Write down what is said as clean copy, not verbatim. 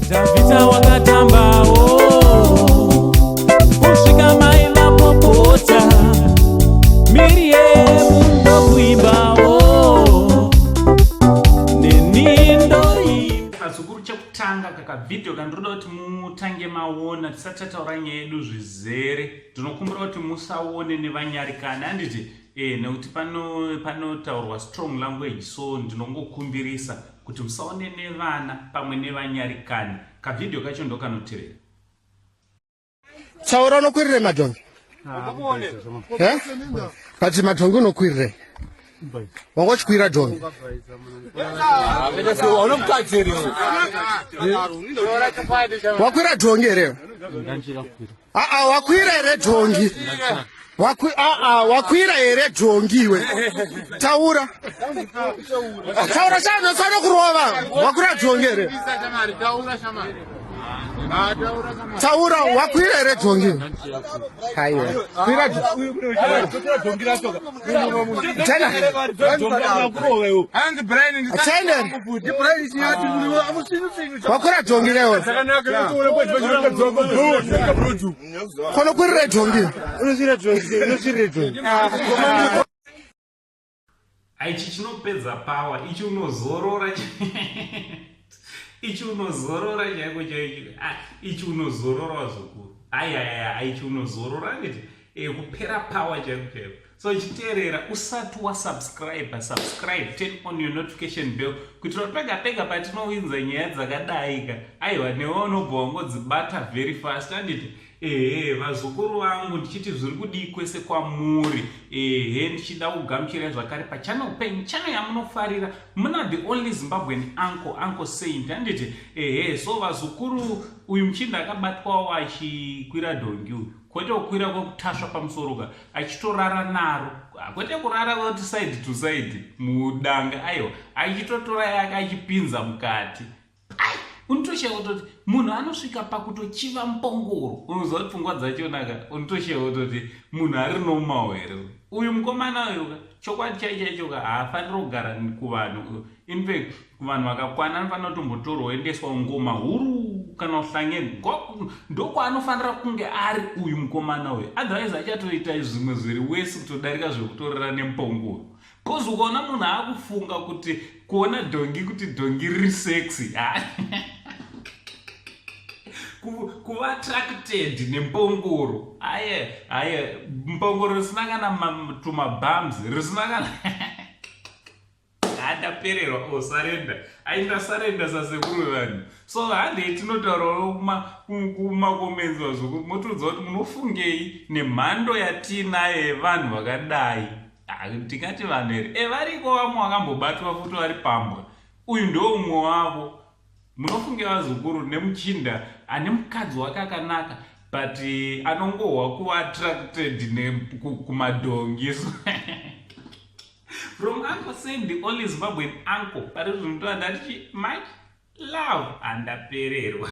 Davita wakatambao kusvika maila popota Miriam ndokuimbao nenindoimba kazukuru chekutanga kaka video kandiroda kuti mutange maona tisati tataura nyaya yedu zvizere. Ndinokumbira kuti musaone nevanyarikani handiti nekuti panotaurwa strong language, so ndinongokumbirisa kuti musaone nevana pamwe nevanyarikani. Kavideo kacho ndokanoteerera. Tsaura unokwirire madhongi? Kati madhongi unokwirire? Wangochikwira dhongi? Wakwira dhongi here? Wakwira here dhongi? Wakwira here dhongi iwe? Taura chanofanira kurova. Wakwira dhongi here? Taura wakwira here dhongi? Haiwa kwira wakwira dhongi lewo kono kwirire dhongi Aichi chinopedza power, ichi unozorora ichi unozorora chaiko chaicho. Ichi unozorora zukuru. Aichi unozorora nditi kupera power chaiko chaiko. So chiteerera usati wasubscribe, turn on your notification bell kuitira kuti pega patinowinza nyaya dzakadaika aiwa newe unobva wangodzibata very fast handiti vazukuru vangu ndichiti zviri kudii kwese kwamuri. Ndichida kugamuchira zvakare pachannel penyu, channel yamunofarira. Muna the only Zimbabwean uncle saint handiti so vazukuru uyu muchinda akabatwawo achikwira dhongi uyu, kwete kukwira kwekutasva pamusoro achitorara naro, kwete kurara kuti side to side mudanga, aiwa achitotora yake achipinza mukati. Unotoshewa kuti munhu anosvika pakutochiva mupongoro. Unoziva kuti pfungwa dzachonaka. Unotoshewa kuti munhu ari normal here. Uyu mukomana uyu chokwadi chaicho haafaniri kugara kuvanhu. In fact kuvanhu vakakwana anofanira kutombotorwa oendeswa ngoma huru kana kuhlangeni. Ndokwaanofanira kunge ari uyu mukomana uyu. Otherwise achatoita zvimwe zviri wese kutodarika zvekutorera nemupongoro. Because ukaona munhu akufunga kuti kuona dhongi kuti dhongi riri sexy kuva attracted nemupongoro. Mupongoro risina kana tumabums, risina kana ndapererwa sarenda. Ndasarenda sasekuru vanhu. So handei tinotaurawo kumakomenzi vazukuru motoudza kuti munofungei nemhando yatinayo yevanhu vakadai. Tingati vanhu here variko vamwe vakambobatwa futi vari pambwa. Uyu ndo umwe wavo. Munofunge vazukuru nemuchinda ane mukadzi wake akanaka but anongohwa kuva attracted kumadhongi. From Uncle Saint, the only Zimbabwean uncle, pari zvinotoa ndatichi much love, andapererwa.